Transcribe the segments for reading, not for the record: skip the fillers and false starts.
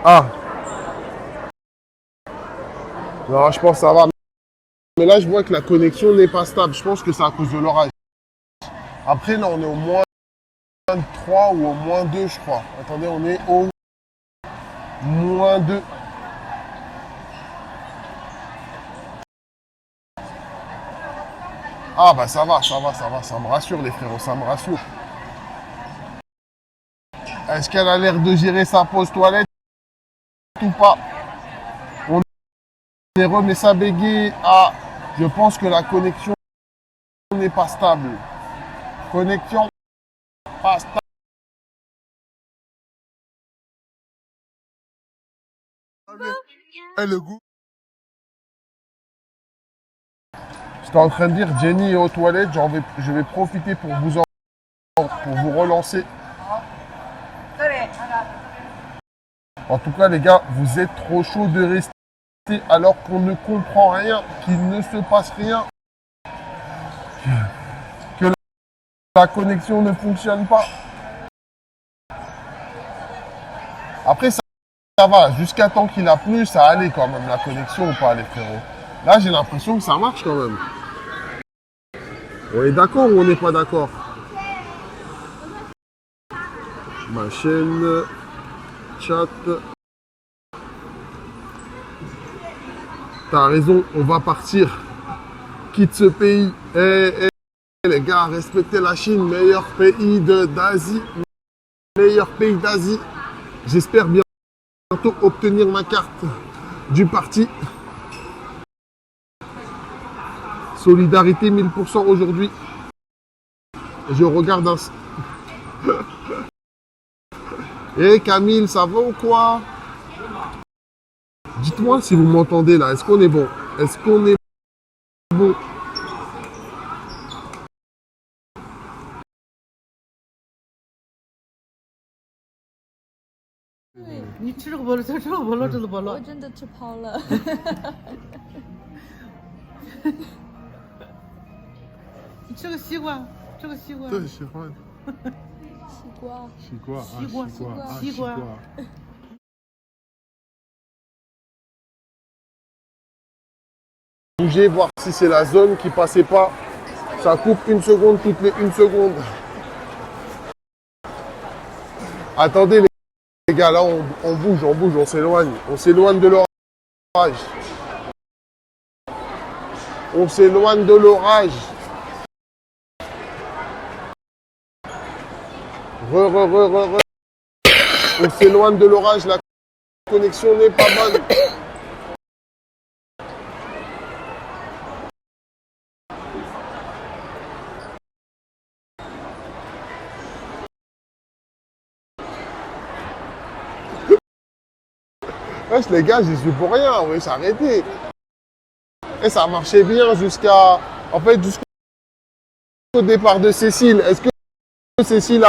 Ah, non, je pense que ça va. Mais là, je vois que la connexion n'est pas stable. Je pense que c'est à cause de l'orage. Après, là, on est au moins 3 ou au moins 2, je crois. Attendez, on est au moins 2. Ah, bah ça va, ça va, ça va. Ça me rassure, les frérots, ça me rassure. Est-ce qu'elle a l'air de gérer sa pause toilette ou pas? On remet sa bégaye. Ah, je pense que la connexion n'est pas stable. Connexion pas stable. Et le goût. J'étais en train de dire, Jenny est aux toilettes, je vais profiter pour vous relancer. En tout cas, les gars, vous êtes trop chaud de rester alors qu'on ne comprend rien, qu'il ne se passe rien, que la connexion ne fonctionne pas. Après, ça va, jusqu'à temps qu'il a plu, ça allait quand même, la connexion ou pas, les frérots. Là, j'ai l'impression que ça marche quand même. On est d'accord ou on n'est pas d'accord? Ma chaîne, chat. T'as raison, on va partir. Quitte ce pays. Les gars, respectez la Chine, meilleur pays d'Asie. Meilleur pays d'Asie. J'espère bientôt obtenir ma carte du parti. Solidarité 1000% aujourd'hui. Je regarde un... Eh Camille, ça va ou quoi? Dites-moi si vous m'entendez là. Est-ce qu'on est bon? Est-ce qu'on est bon?你吃过了，这吃过了，这都不了。我真的吃泡了。你吃个西瓜，吃个西瓜。对，喜欢。西瓜。西瓜啊，西瓜，西瓜啊，西瓜。Bougez, voir si c'est la zone qui passait pas. Ça coupe une seconde toutes les 1 seconde. Attendez les gars, là on bouge, on s'éloigne. On s'éloigne de l'orage. On s'éloigne de l'orage. On s'éloigne de l'orage, la connexion n'est pas bonne. Wesh les gars, j'y suis pour rien, wesh, arrêtez. Et ça marchait bien jusqu'à... En fait, jusqu'au départ de Cécile. Est-ce que Cécile a...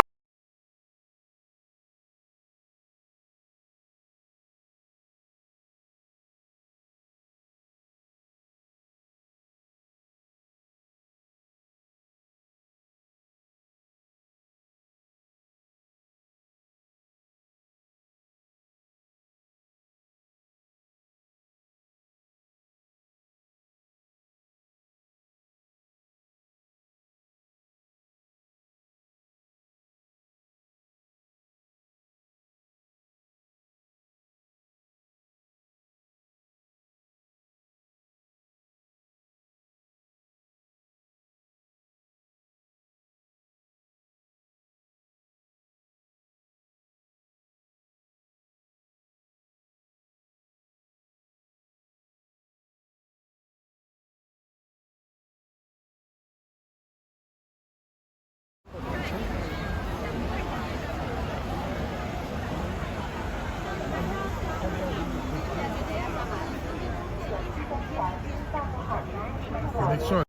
Connexion.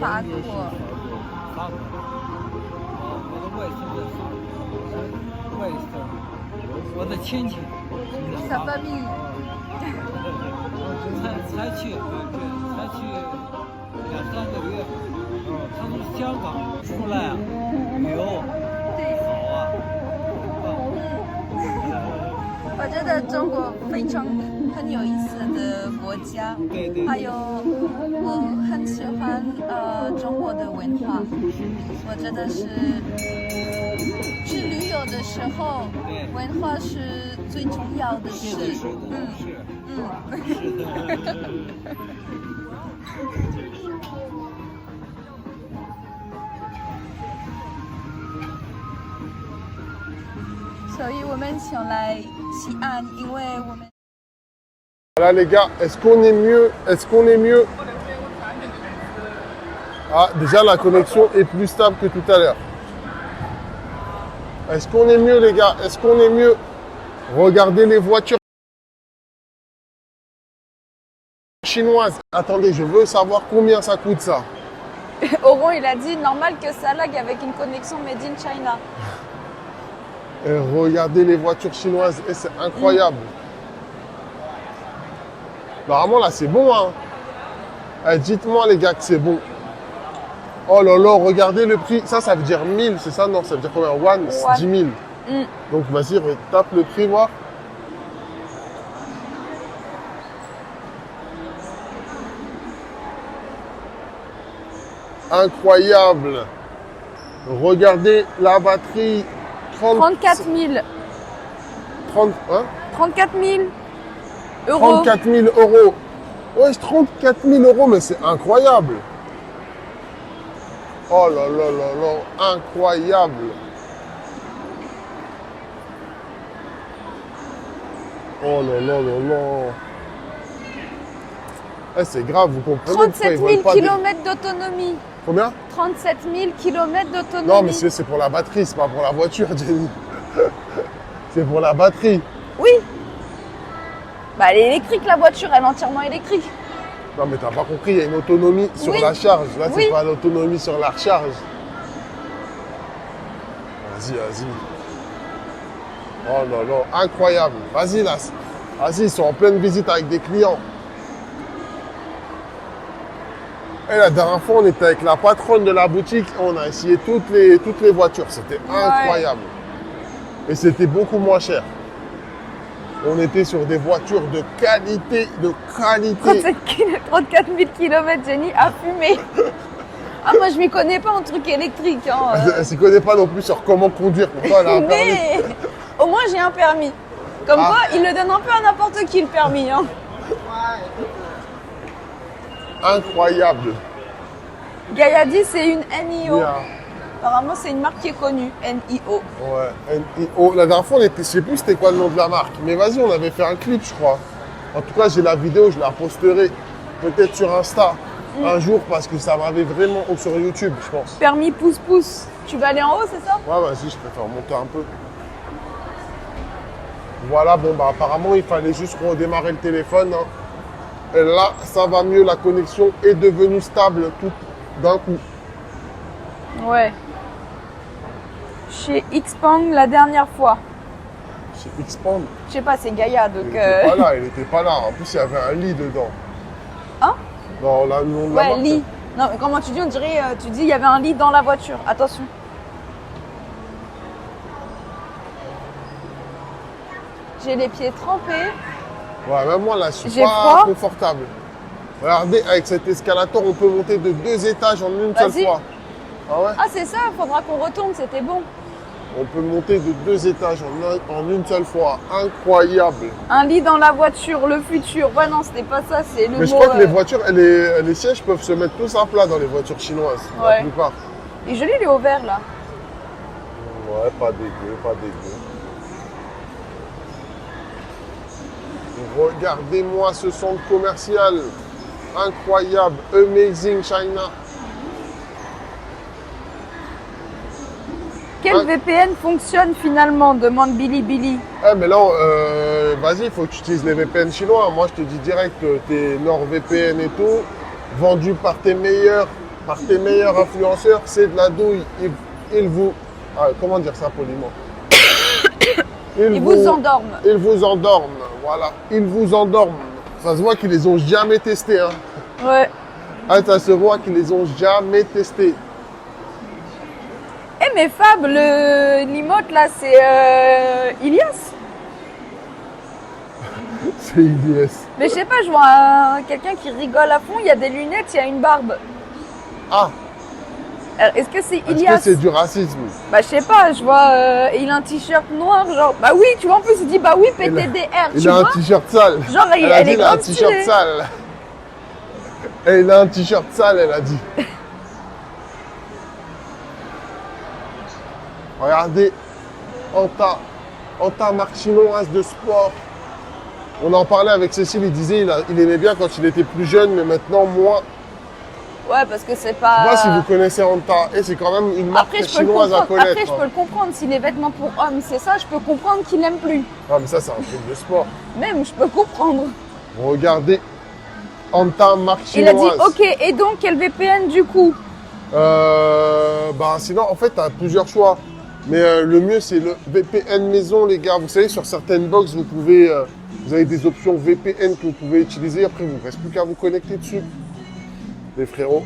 法国。法国。我的外甥在法国，外甥，我的亲戚。小蜂蜜。才去2、3个月。他从香港出来啊，旅游好啊，我觉得中国非常很有意思的国家，对对，还有我很喜欢中国的文化，我觉得是去旅游的时候，对文化是最重要的事。是的，所以我们想来西安，因为我们 Voilà les gars, est-ce qu'on est mieux? Est-ce qu'on est mieux? Ah, déjà la connexion est plus stable que tout à l'heure. Est-ce qu'on est mieux les gars? Est-ce qu'on est mieux? Regardez les voitures chinoises. Attendez, je veux savoir combien ça coûte ça. Oron, il a dit normal que ça lag avec une connexion made in China. Et regardez les voitures chinoises, et c'est incroyable. Normalement là c'est bon hein. Eh, dites-moi les gars que c'est bon. Oh là là, regardez le prix. Ça veut dire 1000, c'est ça? Non, ça veut dire combien? One, c'est 10 000. Donc vas-y, tape le prix, voir. Incroyable. Regardez la batterie. 34 000. 30, hein? 34 000 euros. 34 000 euros. Ouais, 34 000 euros, mais c'est incroyable. Oh là là là là, incroyable. Oh là là là là. Eh, c'est grave, vous comprenez? 37 000 km d'autonomie. Combien? 37 000 km d'autonomie. Non, mais c'est pour la batterie, c'est pas pour la voiture, Jenny. C'est pour la batterie. Oui. Bah, elle est électrique, la voiture, elle est entièrement électrique. Non, mais t'as pas compris, il y a une autonomie sur Oui. la charge. Là, c'est Oui. pas l'autonomie sur la recharge. Vas-y, vas-y. Oh là là, incroyable. Vas-y, là. Vas-y, ils sont en pleine visite avec des clients. Et la dernière fois, on était avec la patronne de la boutique. On a essayé toutes les voitures. C'était incroyable. Et c'était beaucoup moins cher. On était sur des voitures de qualité, 34 000 km, Jenny a fumé. Ah, moi, je m'y connais pas en truc électrique. Hein. Elle s'y connaît pas non plus sur comment conduire. Pourquoi elle a un permis? Mais au moins, j'ai un permis. Comme quoi, il le donne un peu à n'importe qui, le permis. Hein. Incroyable. Gaïa dit c'est une NIO. Yeah. Apparemment, c'est une marque qui est connue, NIO. Ouais, NIO. La dernière fois, on était, je sais plus c'était quoi le nom de la marque. Mais vas-y, on avait fait un clip, je crois. En tout cas, j'ai la vidéo, je la posterai peut-être sur Insta un jour parce que ça m'avait vraiment... Ou sur YouTube, je pense. Permis pouce-pouce. Tu vas aller en haut, c'est ça? Ouais, vas-y, je préfère monter un peu. Voilà, bon, bah apparemment, il fallait juste redémarrer le téléphone. Hein. Et là, ça va mieux, la connexion est devenue stable tout d'un coup. Ouais. Chez Xpeng la dernière fois. Chez Xpand, Je sais pas, c'est Gaïa, donc... il était pas là, il était pas là. En plus, il y avait un lit dedans. Hein? Dans le nom de la Ouais, marque. lit. Non, mais comment tu dis? On dirait, tu dis, il y avait un lit dans la voiture. Attention. J'ai les pieds trempés. Ouais, même moi là, je suis J'ai pas froid. confortable. Regardez, avec cet escalator, on peut monter de 2 étages en une seule Vas-y. fois. Ah ouais? Ah, c'est ça, faudra qu'on retourne, c'était bon. On peut monter de 2 étages en une seule fois. Incroyable. Un lit dans la voiture, le futur. Ouais, non, c'était pas ça, c'est le Mais je mot, crois que les voitures, les sièges peuvent se mettre tous à plat dans les voitures chinoises. La Ouais. plupart. Et joli, il est au vert, là. Ouais, pas dégueu, pas dégueu. Regardez-moi ce centre commercial. Incroyable. Amazing China. Quel Ouais. VPN fonctionne finalement? Demande Billy Billy. Eh mais là, vas-y, il faut que tu utilises les VPN chinois. Moi, je te dis direct que tes NordVPN et tout, vendus par tes meilleurs influenceurs, c'est de la douille. Ils vous... Ah, comment dire ça poliment? Ils vous endorment. Ils vous endorment, voilà. Ils vous endorment. Ça se voit qu'ils les ont jamais testés. Hein. Ouais. Ah, ça se voit qu'ils les ont jamais testés. Eh mais Fab, l'imote là, c'est Ilias. C'est IDS. Mais je sais pas, je vois quelqu'un qui rigole à fond, il y a des lunettes, il y a une barbe. Ah, Alors, est-ce que c'est est-ce que Ilias? c'est du racisme? Bah je sais pas, je vois, il a un t-shirt noir, genre, bah oui, tu vois, en plus il dit bah oui, PTDR, tu Il a un vois. t-shirt sale. Genre, Elle a elle dit est il a un grave t-shirt stylée. sale. Et il a un t-shirt sale, elle a dit. Regardez, Anta, marque chinoise de sport. On en parlait avec Cécile, il disait il aimait bien quand il était plus jeune, mais maintenant moins. Ouais, parce que c'est Je sais pas pas. si vous connaissez Anta. Et c'est quand même une marque Après, je peux le chinoise à comprendre. connaître. Après, je peux le comprendre. Si les vêtements pour hommes, c'est ça, je peux comprendre qu'il aime plus. Ah, mais ça, c'est un truc de sport. Même, je peux comprendre. Regardez, Anta, marque Il a chinoise. dit, ok, et donc, quel VPN du coup? Bah, sinon, en fait, tu as plusieurs choix. Mais le mieux, c'est le VPN maison, les gars. Vous savez, sur certaines box, vous avez des options VPN que vous pouvez utiliser. Après, il ne vous reste plus qu'à vous connecter dessus, les frérots.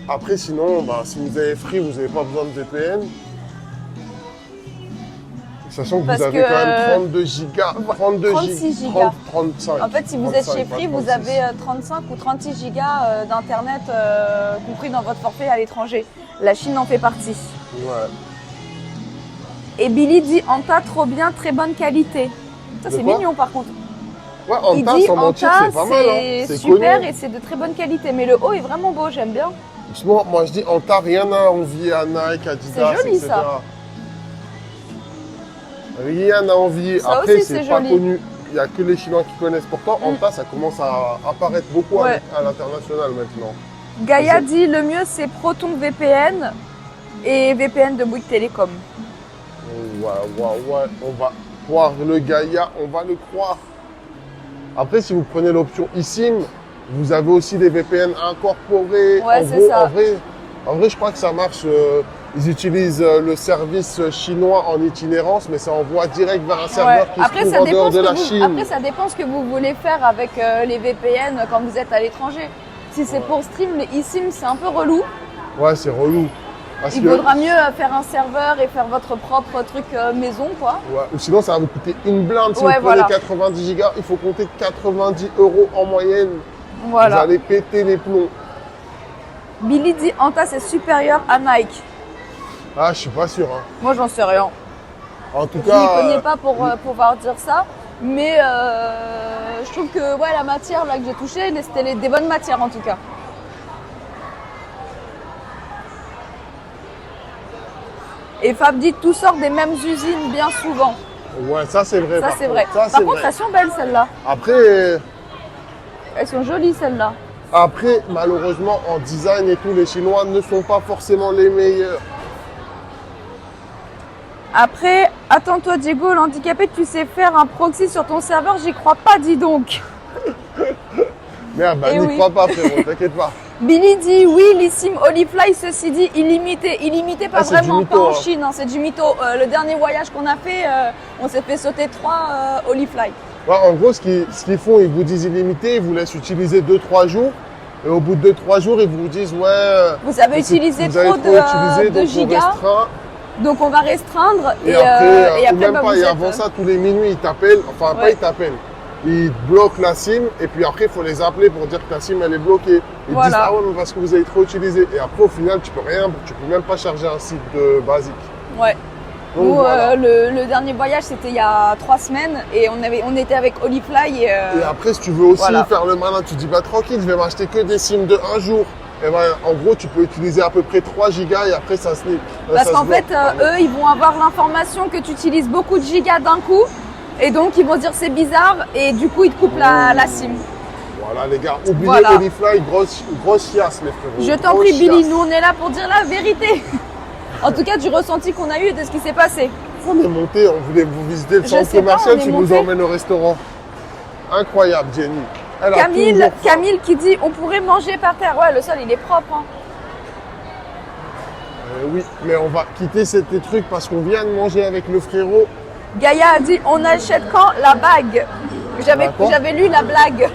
Après, sinon, bah, si vous avez Free, vous n'avez pas besoin de VPN. Sachant que Parce vous avez que, quand même 32 gigas. 36 gigas. 35. En fait, si vous êtes 35, chez pas Free, vous 36. avez 35 ou 36 gigas d'internet compris dans votre forfait à l'étranger. La Chine en fait partie. Ouais. Et Billy dit Anta, trop bien, très bonne qualité. Ça, De c'est quoi mignon par contre. Ouais, Il Anta, dit sans mentir, Anta, c'est pas mal. Hein. c'est C'est super connu. et c'est de très bonne qualité. Mais le haut est vraiment beau, j'aime bien. Moi, je dis Anta, rien à envier à Nike, Adidas, C'est joli, etc. ça. Rien à envier. Ça Après, aussi, c'est c'est pas joli. connu. Il n'y a que les Chinois qui connaissent. Pourtant, Anta, ça commence à apparaître beaucoup Ouais. à l'international maintenant. Gaïa Vas-y. dit le mieux c'est Proton VPN et VPN de Bouygues Télécom. Ouais, on va croire le Gaïa, on va le croire. Après, si vous prenez l'option eSIM, vous avez aussi des VPN incorporés. Ouais, En c'est gros, ça. En vrai, je crois que ça marche. Ils utilisent le service chinois en itinérance, mais ça envoie direct vers un serveur qui se trouve en dehors de la Chine. Après, ça dépend ce que vous voulez faire avec les VPN quand vous êtes à l'étranger. Si c'est pour stream, les eSIM, c'est un peu relou. Ouais, c'est relou. Parce Il que, vaudra mieux faire un serveur et faire votre propre truc maison, quoi. ouais, ou sinon, ça va vous coûter une blinde. Si Ouais, vous prenez voilà. 90 gigas, il faut compter 90 € en moyenne. Vous Voilà. allez péter les plombs. Billy dit Anta, c'est supérieur à Nike. Ah, je suis pas sûr. Hein. Moi, j'en sais rien. En tout Je cas, ne connais pas pour pouvoir dire ça. Mais je trouve que ouais, la matière là, que j'ai touchée, c'était des bonnes matières en tout cas. Et Fab dit tout sort des mêmes usines bien souvent. ouais, ça c'est vrai. Ça par c'est contre. vrai. Ça, Par c'est contre, vrai. elles sont belles celles-là. Après, Elles sont jolies celles-là. malheureusement, en design et tout, les Chinois ne sont pas forcément les meilleurs. Après, attends-toi Diego, l'handicapé, tu sais faire un proxy sur ton serveur, j'y crois pas, dis donc. Merde, bah, Eh n'y oui. crois pas, frérot, t'inquiète pas. Billy dit oui, l'eSIM Olifly, ceci dit, illimité. Illimité, pas Ah, c'est du vraiment, mytho, pas en hein. Chine, hein, c'est du mytho. Le dernier voyage qu'on a fait, on s'est fait sauter 3 Olifly. Ouais, en gros, ce qu'ils font, ils vous disent illimité, ils vous laissent utiliser 2-3 jours. Et au bout de 2-3 jours, ils vous disent ouais. Vous avez c'est- utilisé vous avez trop utilisé, de donc on gigas, restreint. donc on va restreindre. Et après, et ou après même bah, pas, vous et êtes, avant ça, tous les minuit, ils t'appellent. Enfin, pas Ouais. ils t'appellent. Ils bloquent la SIM et puis après, il faut les appeler pour dire que ta SIM, elle est bloquée. Ils Voilà. disent, ah ouais, mais parce que vous avez trop utilisé. Et après, au final, tu peux même pas charger un site de basique. Ouais. Donc, Nous, voilà. le dernier voyage, c'était il y a 3 semaines et on était avec Olifly et, Et après, si tu veux aussi voilà. faire le malin, tu dis, bah tranquille, je vais m'acheter que des SIM de un jour. Et ben, en gros, tu peux utiliser à peu près 3 gigas et après, ça se lit. parce qu'en fait, eux, ils vont avoir l'information que tu utilises beaucoup de gigas d'un coup et donc ils vont se dire c'est bizarre et du coup, ils te coupent la SIM. Voilà, les gars, oubliez Voilà. Olifly, grosse chiasse, les frérots. Je t'en Grosse prie, Billy, chiasse. nous, on est là pour dire la vérité. En tout cas, du ressenti qu'on a eu et de ce qui s'est passé. On est monté, on voulait vous visiter le Je centre sais pas, commercial, on est tu nous monté. emmènes au restaurant. Incroyable, Jenny. Elle a toujours faim. Camille qui dit on pourrait manger par terre. Ouais, le sol, il est propre. Hein. Oui, mais on va quitter ces trucs parce qu'on vient de manger avec le frérot. Gaïa a dit on achète quand la bague. D'accord. J'avais lu la blague.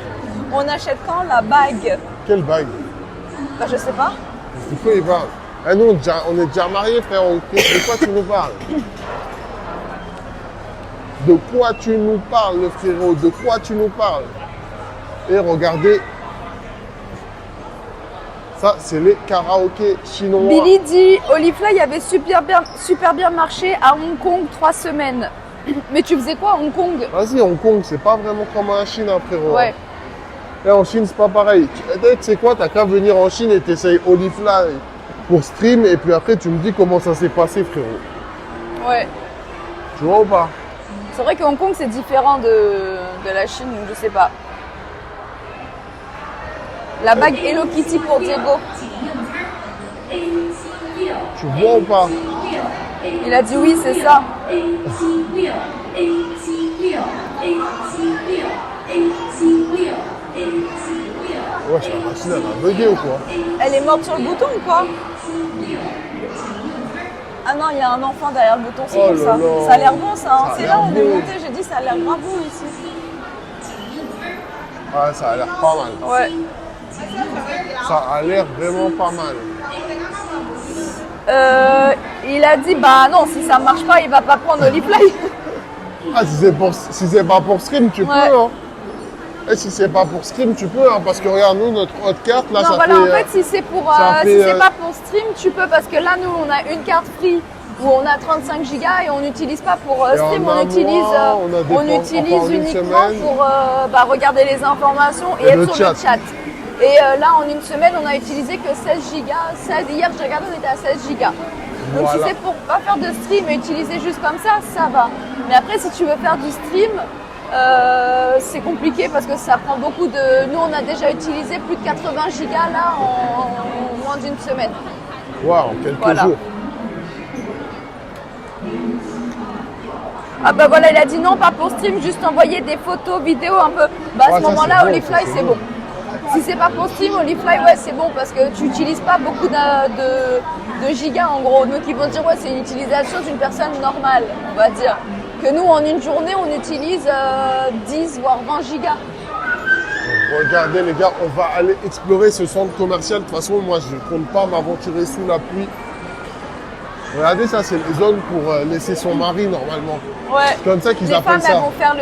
On achète quand la bague. Quelle bague? Bah, je sais pas. De quoi il parle? Eh nous, on est déjà mariés, frérot. De quoi tu nous parles? De quoi tu nous parles, le frérot? De quoi tu nous parles? Et regardez. Ça, c'est les karaokés chinois. Billy dit Olifly avait super bien marché à Hong Kong 3 semaines. Mais tu faisais quoi à Hong Kong? Vas-y, Hong Kong, c'est pas vraiment comme en Chine, hein, frérot. Ouais. Et en Chine, c'est pas pareil. Tu sais quoi, t'as qu'à venir en Chine et t'essayes Olifly pour stream. Et puis après, tu me dis comment ça s'est passé, frérot. Ouais. Tu vois ou pas? C'est vrai que Hong Kong c'est différent de la Chine, donc je sais pas. La bague Hello Kitty pour Diego. Tu vois ou pas? Il a dit oui, c'est ça. Ouais, la machine, elle a bugué ou quoi? Elle est morte sur le bouton ou quoi? Ah non, il y a un enfant derrière le bouton, c'est Oh pour là ça. là. Ça a l'air bon ça, hein. Ça a C'est l'air là où on est bon. monté, j'ai dit ça a l'air grave bon ici. Ouais, ça a l'air pas mal. Ouais. Ça a l'air vraiment pas mal. Il a dit bah non, si ça marche pas, il va pas prendre Olifly. Ah, si c'est pas pour stream, tu Ouais. peux, hein. Et si c'est pas pour stream, tu peux, hein, parce que regarde, nous, notre hot carte, là, Non, ça voilà, fait... en fait, si c'est pour, ça si fait, c'est pas pour stream, tu peux parce que là, nous, on a une carte free où on a 35 gigas et on n'utilise pas pour Et stream, en un on utilise, mois, on a des on points- utilise enfin, en une uniquement semaine. pour regarder les informations et Et le être sur le chat. chat. Et là, en une semaine, on a utilisé que 16 gigas. 16, hier, j'ai regardé, on était à 16 gigas. Donc, Voilà. si c'est pour pas faire de stream et utiliser juste comme ça va. Mais après, si tu veux faire du stream, c'est compliqué parce que ça prend beaucoup de... Nous, on a déjà utilisé plus de 80 gigas là en moins d'une semaine. Ouais, en quelques Voilà. jours. Ah bah voilà, il a dit non, pas pour stream, juste envoyer des photos, vidéos un peu. Bah à Ouais, ce ça, moment-là, c'est bon, Olifly, ça, c'est c'est bon. bon. Si c'est pas pour stream, Olifly, ouais, c'est bon parce que tu n'utilises pas beaucoup de gigas en gros. Donc ils vont dire, ouais, c'est une utilisation d'une personne normale, on va dire. Que nous, en une journée, on utilise 10 voire 20 gigas. Regardez, les gars, on va aller explorer ce centre commercial. De toute façon, moi, je ne compte pas m'aventurer sous la pluie. Regardez, ça, c'est les zones pour laisser son mari, normalement. Ouais. C'est comme ça qu'ils Les appellent femmes, ça. elles vont faire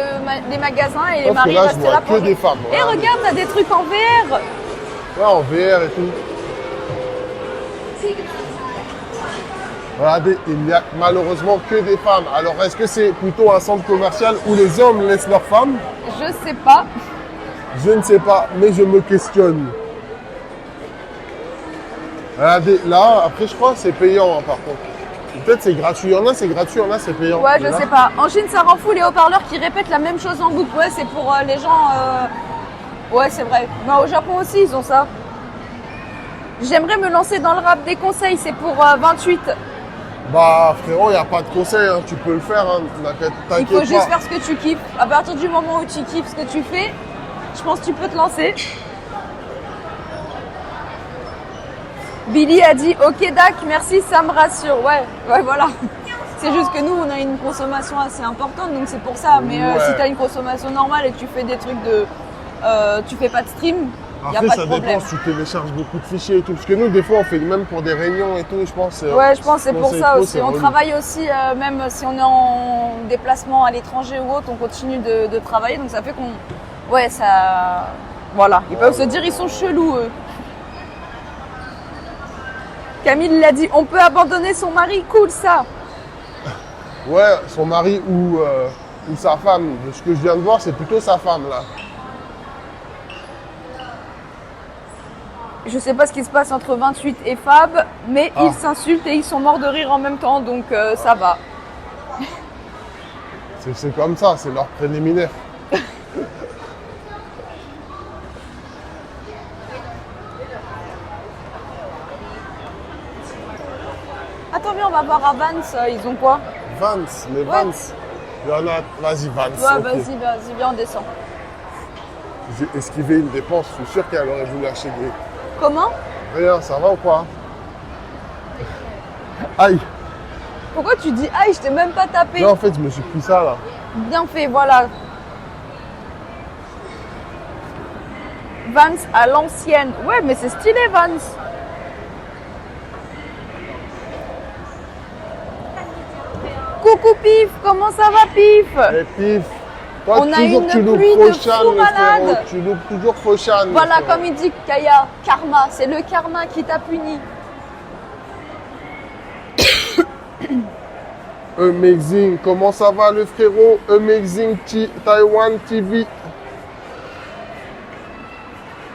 les magasins et les Sauf que maris là, je restent vois là que pour... des femmes. Et Regardez. regarde, t'as des trucs en VR. Ouais, en VR et tout. Regardez, il n'y a malheureusement que des femmes. Alors, est-ce que c'est plutôt un centre commercial où les hommes laissent leurs femmes? Je sais pas. Je ne sais pas, mais je me questionne. Regardez, là, après, je crois que c'est payant, hein, par contre. Peut-être c'est gratuit. Il y en a, c'est gratuit, il y en a, c'est payant. Ouais, Mais je là, sais pas. En Chine, ça rend fou les haut-parleurs qui répètent la même chose en boucle. Ouais, c'est pour les gens. Ouais, c'est vrai. Mais au Japon aussi, ils ont ça. J'aimerais me lancer dans le rap des conseils. C'est pour 28. Bah, frérot, il n'y a pas de conseil. Hein. Tu peux le faire. Hein. Il T'inquiète faut juste pas. faire ce que tu kiffes. À partir du moment où tu kiffes ce que tu fais, je pense que tu peux te lancer. Billy a dit ok Dak, merci, ça me rassure. Ouais, voilà. C'est juste que nous, on a une consommation assez importante, donc c'est pour ça. Mais Ouais. si tu as une consommation normale et que tu fais des trucs de... tu fais pas de stream, il n'y a Après, pas ça de problème. dépend si tu télécharges beaucoup de fichiers et tout. Parce que nous, des fois, on fait même pour des réunions et tout, je pense. Ouais, je pense que c'est pour conseil ça pro, aussi. c'est On relou. travaille aussi, même si on est en déplacement à l'étranger ou autre, on continue de travailler. Donc ça fait qu'on... Ouais, ça... Voilà. Ils peuvent se dire, ils sont chelous, eux. Camille l'a dit, on peut abandonner son mari, cool ça. Ouais, son mari ou sa femme. De ce que je viens de voir, c'est plutôt sa femme, là. Je sais pas ce qui se passe entre 28 et Fab, mais Ah. ils s'insultent et ils sont morts de rire en même temps, donc ça va. C'est comme ça, c'est leur préliminaire. Attends, viens, on va voir à Vance, ils ont quoi? Vance, mais Ouais. Vance. Il y en a, vas-y, Vance. Ouais, ok. vas-y, viens, on descend. J'ai esquivé une dépense, je suis sûr qu'elle aurait voulu acheter des... Comment? Rien, ça va ou quoi? Aïe. Pourquoi tu dis aïe, je t'ai même pas tapé? Non, en fait, je me suis pris ça, là. Bien fait, voilà. Vans à l'ancienne. Ouais, mais c'est stylé, Vans. Coucou Pif, comment ça va Pif? Et pif, toi, On a toujours une tu loupes pluie de Foshan, fous le frérot. malades. Tu loupes toujours Foshan. le Voilà, frérot. comme il dit Kaya, karma, c'est le karma qui t'a puni. Amazing, comment ça va le frérot? Amazing Taiwan TV.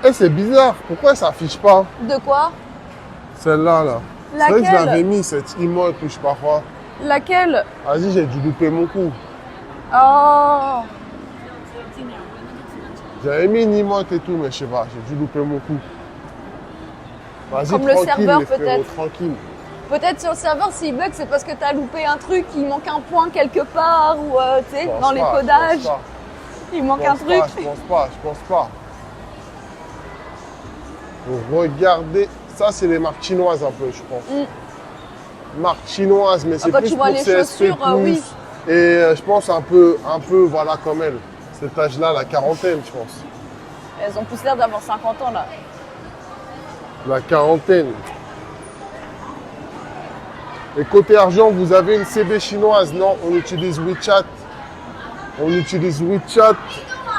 Eh, c'est bizarre, pourquoi ça affiche pas De quoi? celle-là là? C'est vrai que je Laquelle? l'avais mis cette emote ou je sais pas quoi. Laquelle? Vas-y, j'ai dû louper mon coup. Oh, J'avais mis une emote et tout, mais je sais pas, j'ai dû louper mon coup. Vas-y, Comme le tranquille, serveur, les frérots, peut-être. tranquille. peut-être sur le serveur, s'il bug, c'est parce que t'as loupé un truc, il manque un point quelque part, ou tu sais, Je pense dans les pas, je codages, pense pas. il manque Je un pense truc. pas, je pense pas. Regardez, ça c'est les marques chinoises un peu, je pense. Marques chinoises, mais c'est quand plus tu vois pour les CSP+. chaussures, oui. Et je pense un peu, voilà, comme elle. Cet âge-là, la quarantaine, je pense. Elles ont plus l'air d'avoir 50 ans là. La quarantaine. Et côté argent, vous avez une CB chinoise. Non, on utilise WeChat. On utilise WeChat.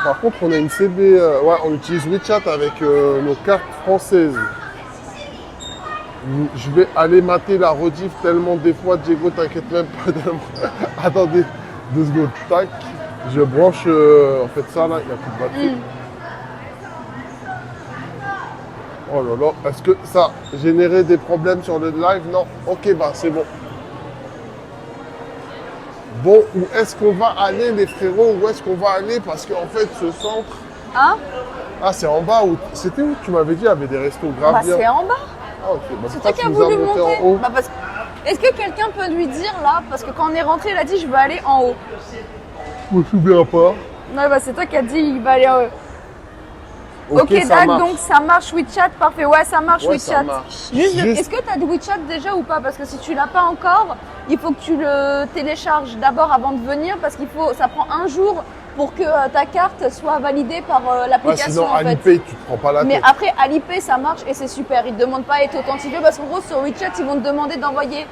Par contre, on a une CB. Ouais, on utilise WeChat avec nos cartes françaises. Je vais aller mater la rediff tellement des fois, Diego, t'inquiète même pas de moi. Attendez, 2 secondes. Tac. Je branche en fait ça là, il n'y a plus de batterie. Oh là là, est-ce que ça générait des problèmes sur le live? Non. Ok, bah c'est bon. Bon, où est-ce qu'on va aller les frérots? Où est-ce qu'on va aller? Parce qu'en fait, ce centre... Hein? Ah, c'est en bas. C'était où tu m'avais dit il y avait des restos Bah grave bien? c'est en bas. Ah, ok. Bah, C'est pourquoi toi qui tu as nous as voulu monté monter. en haut? Bah, est-ce que quelqu'un peut lui dire là? Parce que quand on est rentré, il a dit je veux aller en haut. Je me souviens pas. Ouais, bah c'est toi qui as dit il va aller en haut. Ok, ça Dag, marche. donc ça marche WeChat, parfait. Ouais, ça marche Ouais, ça WeChat. marche. Juste, Juste- est-ce que tu as de WeChat déjà ou pas? Parce que si tu l'as pas encore, il faut que tu le télécharges d'abord avant de venir parce ça prend un jour pour que ta carte soit validée par Ouais, l'application sinon, en à fait. l'IP, tu te prends pas la Mais tête. après, à l'IP, ça marche et c'est super. Ils ne te demandent pas à être authentifié parce qu'en gros, sur WeChat, ils vont te demander d'envoyer,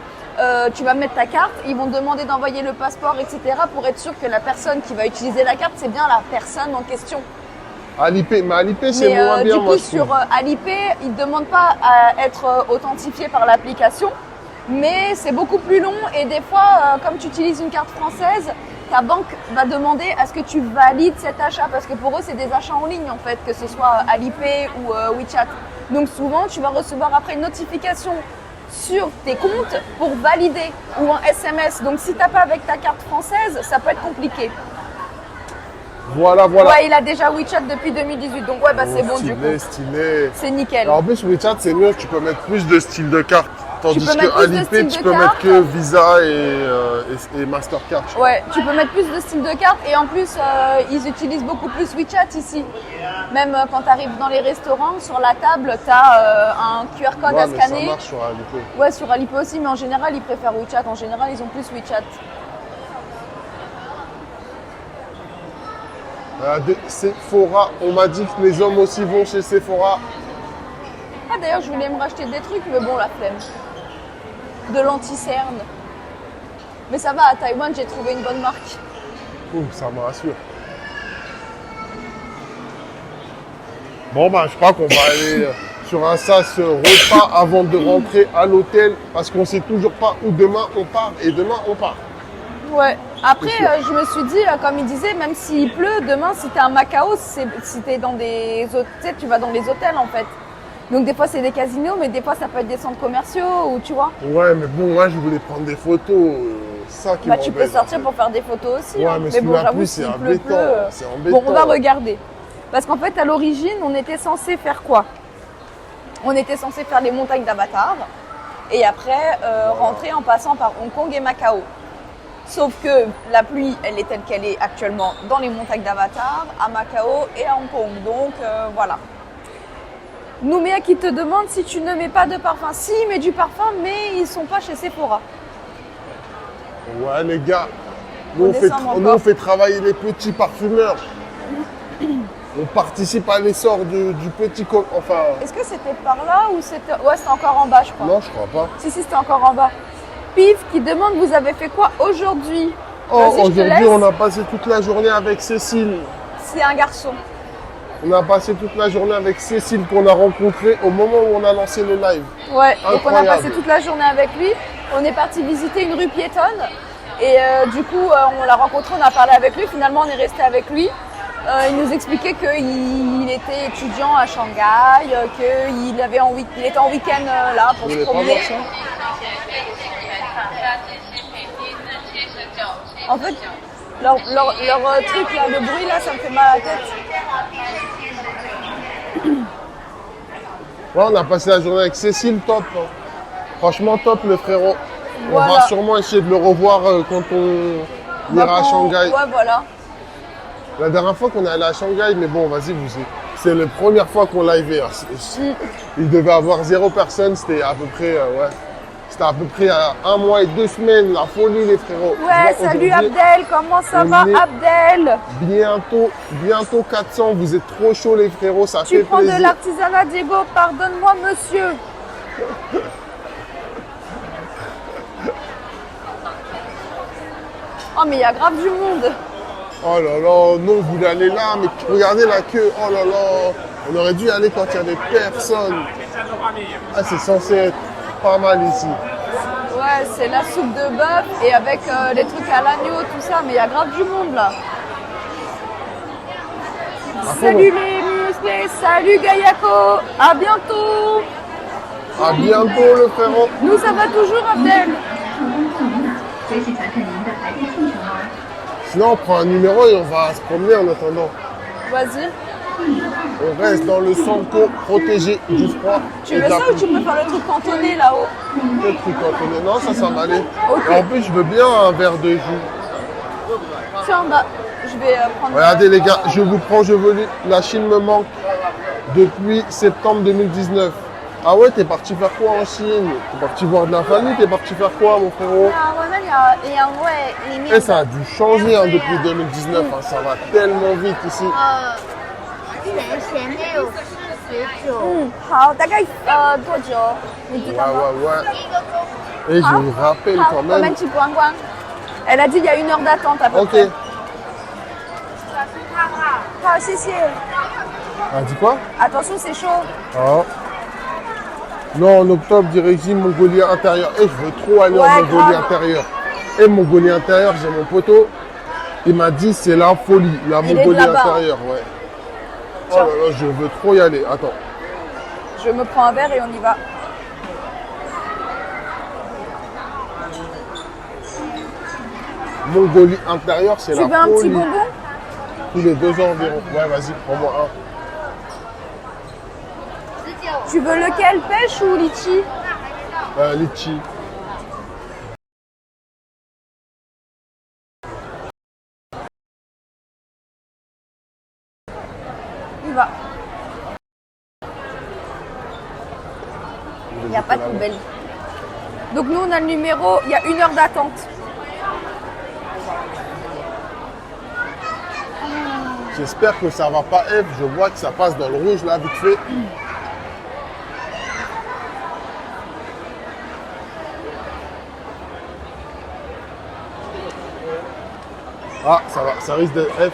tu vas mettre ta carte, ils vont te demander d'envoyer le passeport, etc. pour être sûr que la personne qui va utiliser la carte, c'est bien la personne en question. À l'IP, mais à l'IP, c'est Mais moins bien, du moi, coup, je sur trouve. Alipay, ils ne demandent pas à être authentifié par l'application, mais c'est beaucoup plus long et des fois, comme tu utilises une carte française, ta banque va demander à ce que tu valides cet achat parce que pour eux, c'est des achats en ligne en fait, que ce soit Alipay ou WeChat. Donc souvent, tu vas recevoir après une notification sur tes comptes pour valider ou en SMS. Donc si tu n'as pas avec ta carte française, ça peut être compliqué. Voilà, voilà. Ouais, il a déjà WeChat depuis 2018, donc ouais, bah c'est bon du coup. Stylé, stylé. C'est nickel. Alors, en plus, WeChat, c'est mieux, tu peux mettre plus de styles de cartes. Tandis peux mettre qu'à plus de styles l'IP, tu de peux mettre cartes. que Visa et Mastercard. je crois. Ouais, tu peux mettre plus de styles de cartes et en plus, ils utilisent beaucoup plus WeChat ici. Même quand tu arrives dans les restaurants, sur la table, tu as un QR code Ouais, à mais ça scanner. marche sur l'IP. Ouais, sur Alipay aussi, mais en général, ils préfèrent WeChat. En général, ils ont plus WeChat. Sephora, on m'a dit que les hommes aussi vont chez Sephora. Ah, d'ailleurs, je voulais me racheter des trucs, mais bon, la flemme. De l'anti-cerne. Mais ça va, à Taïwan, j'ai trouvé une bonne marque. Ouh, ça me rassure. Bon, bah, je crois qu'on va aller sur un sas repas avant de rentrer à l'hôtel parce qu'on sait toujours pas où demain on part et demain on part. Ouais. Après, C'est sûr. je me suis dit, comme il disait, même s'il pleut, demain, si t'es à Macao, si t'es dans des hôtels, tu vas dans les hôtels en fait. Donc des fois c'est des casinos, mais des fois ça peut être des centres commerciaux ou tu vois. Ouais, mais bon, moi je voulais prendre des photos. Ça qui Bah tu peux m'embête, sortir en fait. pour faire des photos aussi. Ouais, hein. mais sous bon, la j'avoue, pluie, s'il c'est pleut, embêtant, pleut. c'est embêtant. Bon, on va regarder. Parce qu'en fait, à l'origine, on était censé faire quoi? On était censé faire les montagnes d'Avatar et après rentrer en passant par Hong Kong et Macao. Sauf que la pluie, elle est telle qu'elle est actuellement dans les montagnes d'Avatar, à Macao et à Hong Kong. Donc voilà. Nouméa qui te demande si tu ne mets pas de parfum. Si, il met du parfum, mais ils sont pas chez Sephora. Ouais, les gars, nous, On on fait, descend nous, encore. on fait travailler les petits parfumeurs. On participe à l'essor du petit enfin, Est-ce que c'était par là ou c'était... Ouais, c'était encore en bas, je crois. non, je crois pas. Si, c'était encore en bas. Piv qui demande, vous avez fait quoi aujourd'hui? Oh, Vas-y, je te aujourd'hui, laisse. on a passé toute la journée avec Cécile. C'est un garçon. On a passé toute la journée avec Cécile qu'on a rencontrée au moment où on a lancé le live. Ouais, donc on a Incroyable. passé toute la journée avec lui. On est parti visiter une rue piétonne. Et du coup, on l'a rencontré, on a parlé avec lui. Finalement, on est resté avec lui. Il nous expliquait qu'il était étudiant à Shanghai, qu'il était en week-end là pour Vous se voulez pas promener. voir ça? En fait, leur truc là, le bruit là, ça me fait mal à la tête. Ouais, on a passé la journée avec Cécile, top. Franchement, top, le frérot. On Voilà. va sûrement essayer de le revoir quand on ira à Shanghai. Ouais, voilà. La dernière fois qu'on est allé à Shanghai, mais bon, vas-y, c'est la première fois qu'on live. Il devait avoir 0 personne, c'était à peu près, ouais. C'était à peu près 1 mois et 2 semaines, la folie, les frérots. Ouais, Tu vois, salut aujourd'hui, Abdel, comment ça on va est Abdel? Bientôt 400, vous êtes trop chaud, les frérots, ça Tu fait prends plaisir. de l'artisanat, Diego, pardonne-moi, monsieur. Oh, mais il y a grave du monde. Oh là là, non, vous voulez aller là, mais regardez la queue, oh là là. On aurait dû y aller quand il y avait personne. Ah, c'est censé être pas mal ici. Ouais, c'est la soupe de bœuf et avec les trucs à l'agneau, tout ça, mais il y a grave du monde là. Salut les musclés, salut Gayako, à bientôt. À bientôt, le frérot. Nous, ça va toujours, Abdel. Sinon, on prend un numéro et on va se promener en attendant. Vas-y. On reste dans le Sanko protégé du froid. Tu et veux de la ça ou tu peux faire le truc cantonné là-haut? Le truc cantonné. Non, ça va aller. Ok. Et en plus, je veux bien un verre de jus. Tiens, bah, je vais prendre... Regardez, les gars, je vous prends, je veux. La Chine me manque depuis septembre 2019. Ah ouais, t'es parti faire quoi en Chine? T'es parti voir de la famille? T'es parti faire quoi, mon frérot? Et ça a dû changer hein, depuis 2019. Hein, ça va tellement vite ici. 1年前没有吃酒，好，大概多久？你知 Ouais, 道吗？ ouais, ouais. Et je vous rappelle 好， quand 我们 même. 去观光。Elle a dit il y a 1 heure d'attente à peu Ok. près. 好，谢谢。 Ah, dis quoi? Attention, c'est chaud. Ah. Non, en octobre, direction Mongolie intérieure. Et je veux trop aller Ouais, en Mongolie grave. intérieure. Et Mongolie intérieure, j'ai mon poteau. Il m'a dit c'est la folie, la Il est de Mongolie là-bas. intérieure, ouais. Oh là là, je veux trop y aller. Attends. Je me prends un verre et on y va. Mongolie intérieure, c'est Tu la veux un petit folie. bonbon? Tous les 2 ans environ. Ouais, vas-y, prends-moi Tu veux lequel, pêche ou litchi? un. Litchi. On y va. Il n'y a pas de poubelle. Donc nous, on a le numéro, il y a 1 heure d'attente. J'espère que ça va pas F. Je vois que ça passe dans le rouge là, vite fait. Ah, ça va, ça risque d'être F.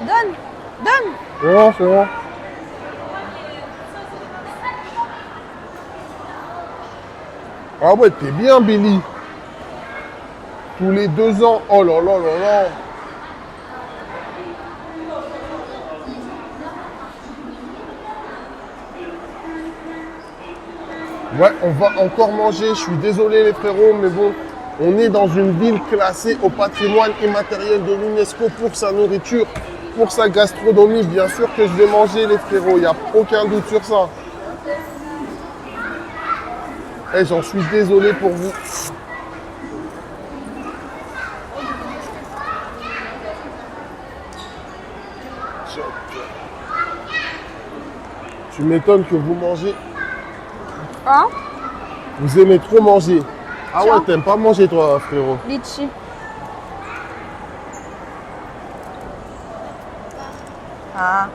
Donne, donne. Non, c'est bon. Ah ouais, t'es bien, Billy. Tous les 2 ans. Oh là là là là. Ouais, on va encore manger. Je suis désolé, les frérots, mais bon, on est dans une ville classée au patrimoine immatériel de l'UNESCO pour sa nourriture, pour sa gastronomie. Bien sûr que je vais manger, les frérots. Il n'y a aucun doute sur ça. Et j'en suis désolé pour vous. Tu m'étonnes que vous mangez. Hein? Vous aimez trop manger. Ah Tiens. ouais, t'aimes pas manger toi, frérot. Litchi.